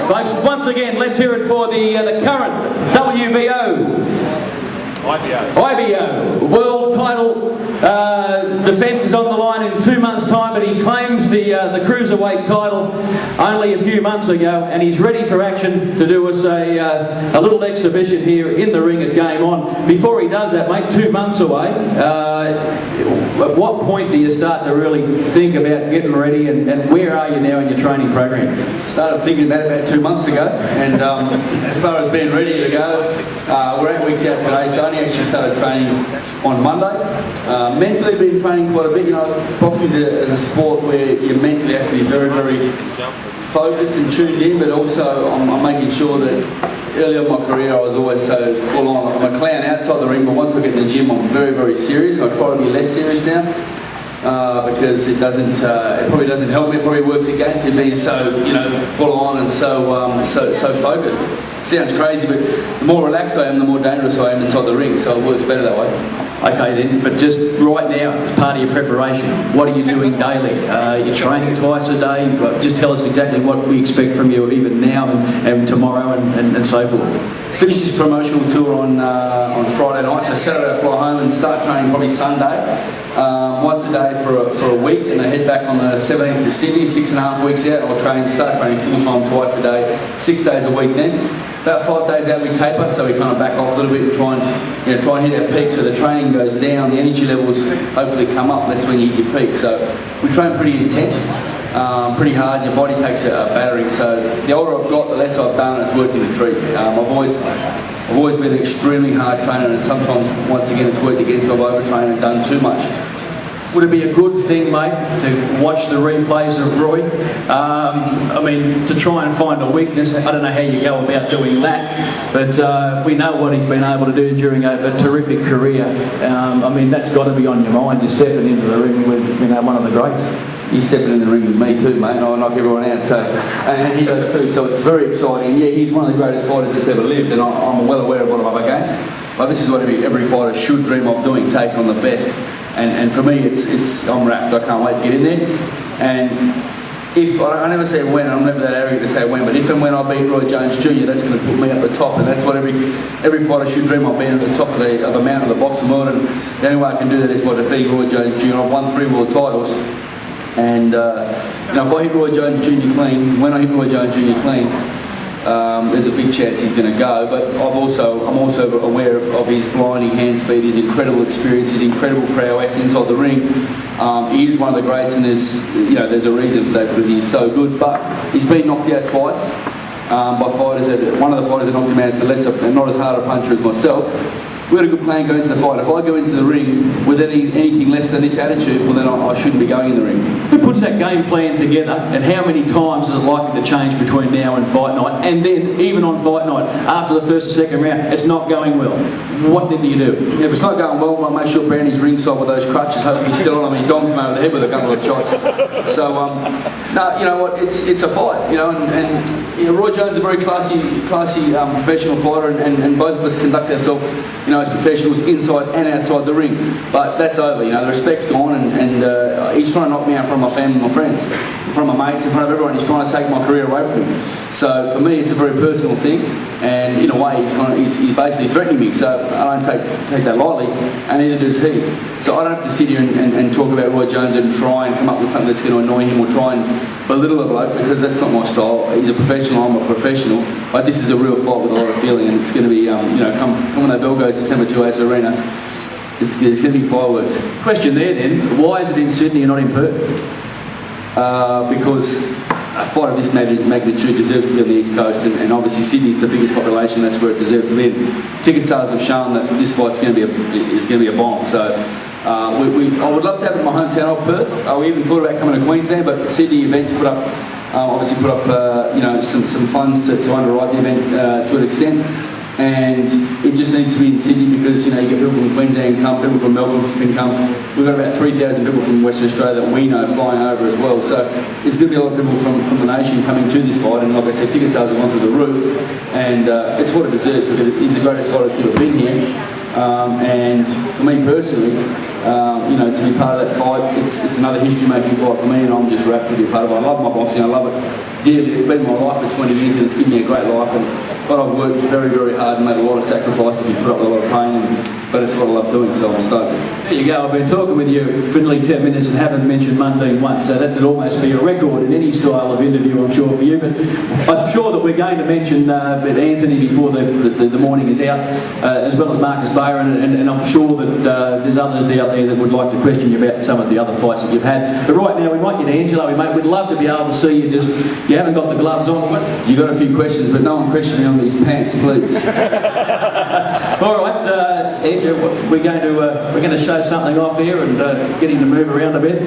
folks. Once again, let's hear it for the current WBO. IBO world title defence is on the line in 2 months' time, but he claims the cruiserweight title only a few months ago, and he's ready for action to do us a little exhibition here in the ring at Game On. Before he does that, mate, 2 months away, at what point do you start to really think about getting ready, and where are you now in your training program? Started thinking about 2 months ago, and as far as being ready to go, we're 8 weeks out today, so I only actually started training on Monday. Mentally been training quite a bit. You know, boxing is a sport where you mentally have to be very, very focused and tuned in, but also I'm making sure that early in my career I was always so full on. I'm a clown outside the ring, but once I get in the gym I'm very, very serious. I try to be less serious now because it probably doesn't help me. It probably works against me being so, you know, full on and so focused. Sounds crazy, but the more relaxed I am, the more dangerous I am inside the ring, so it works better that way. Okay then, but just right now, as part of your preparation, what are you doing daily? You're training twice a day. Just tell us exactly what we expect from you even now and tomorrow and so forth. Finish this promotional tour on Friday night, so Saturday I fly home and start training probably Sunday. Once a day for a week, and I head back on the 17th to Sydney, 6.5 weeks out. I'll start training full time twice a day, 6 days a week then. About 5 days out we taper, so we kind of back off a little bit and try and hit our peak, so the training goes down, the energy levels hopefully come up, that's when you hit your peak. So we train pretty intense, pretty hard, and your body takes a battering, so the older I've got, the less I've done, and it's working a treat. I've always been an extremely hard trainer, and sometimes, once again, it's worked against me. I've overtrained and done too much. Would it be a good thing, mate, to watch the replays of Roy? I mean, to try and find a weakness. I don't know how you go about doing that, but we know what he's been able to do during a terrific career. I mean, that's got to be on your mind. You're stepping into the ring with, you know, one of the greats. He's stepping in the ring with me too, mate, and I knock everyone out, so, and he does too, so it's very exciting. Yeah, he's one of the greatest fighters that's ever lived, and I'm well aware of what I'm up against. But this is what every fighter should dream of doing, taking on the best. And for me, I'm wrapped. I can't wait to get in there. And if I never say when, I'm never that arrogant to say when, but if and when I beat Roy Jones Jr., that's going to put me at the top, and that's what every fighter should dream of, being at the top of the mountain of the boxing world. And the only way I can do that is by defeating Roy Jones Jr. I've won 3 world titles, and you know, if I hit Roy Jones Jr. clean, when I hit Roy Jones Jr. clean, there's a big chance he's going to go, but I'm also aware of his blinding hand speed, his incredible experience, his incredible prowess inside the ring. He is one of the greats, and there's a reason for that, because he's so good. But he's been knocked out twice by fighters. One of the fighters that knocked him out is not as hard a puncher as myself. We had a good plan going into the fight. If I go into the ring with anything less than this attitude, well then I shouldn't be going in the ring. Who puts that game plan together, and how many times is it likely to change between now and fight night? And then, even on fight night, after the first and second round, it's not going well. What then do you do? If it's not going well, I'll make sure Brownie's ringside with those crutches, hoping he's still on him. He dongs him over the head with a couple of shots. So, no, you know what? It's a fight, you know, and you know, Roy Jones is a very classy professional fighter, and both of us conduct ourselves, you know, as professionals inside and outside the ring. But that's over, you know, the respect's gone, and he's trying to knock me out in front of my family, my friends, in front of my mates, in front of everyone. He's trying to take my career away from me. So for me, it's a very personal thing, and in a way, he's basically threatening me. So I don't take that lightly, and neither does he. So I don't have to sit here and talk about Roy Jones and try and come up with something that's going to annoy him or try and belittle the bloke, because that's not my style. He's a professional, I'm a professional. But this is a real fight with a lot of feeling, and it's going to be, you know, come when that bell goes, December 2 AUSSIE Arena, it's going to be fireworks. Question there then, why is it in Sydney and not in Perth? Because a fight of this magnitude deserves to be on the East Coast, and obviously Sydney's the biggest population, that's where it deserves to be. Ticket sales have shown that this fight's going to be a bomb. So I would love to have it in my hometown of Perth. We even thought about coming to Queensland, but Sydney events obviously put up you know, some funds to underwrite the event to an extent. And it just needs to be in Sydney, because, you know, you get people from Queensland can come, people from Melbourne can come. We've got about 3,000 people from Western Australia that we know flying over as well. So there's going to be a lot of people from the nation coming to this fight, and like I said, ticket sales have gone through the roof, and it's what it deserves, because he's the greatest fighter that's ever been here. And for me personally, you know, to be part of that fight, it's another history-making fight for me, and I'm just rapt to be a part of it. I love my boxing, I love it dearly. It's been my life for 20 years, and it's given me a great life. But I've worked very, very hard and made a lot of sacrifices and put up with a lot of pain. But it's what I love doing, so I'm stoked. There you go. I've been talking with you for nearly 10 minutes and haven't mentioned Mundine once, so that would almost be a record in any style of interview, I'm sure, for you. But I'm sure that we're going to mention Anthony before the morning is out, as well as Marcus Byron, and I'm sure that there's others out there that would like to question you about some of the other fights that you've had. But right now, we might get Angelo. We'd love to be able to see you, just you haven't got the gloves on. But You've got a few questions, but no one question me on these pants, please. all right, Angelo, we're going to show something off here and get him to move around a bit.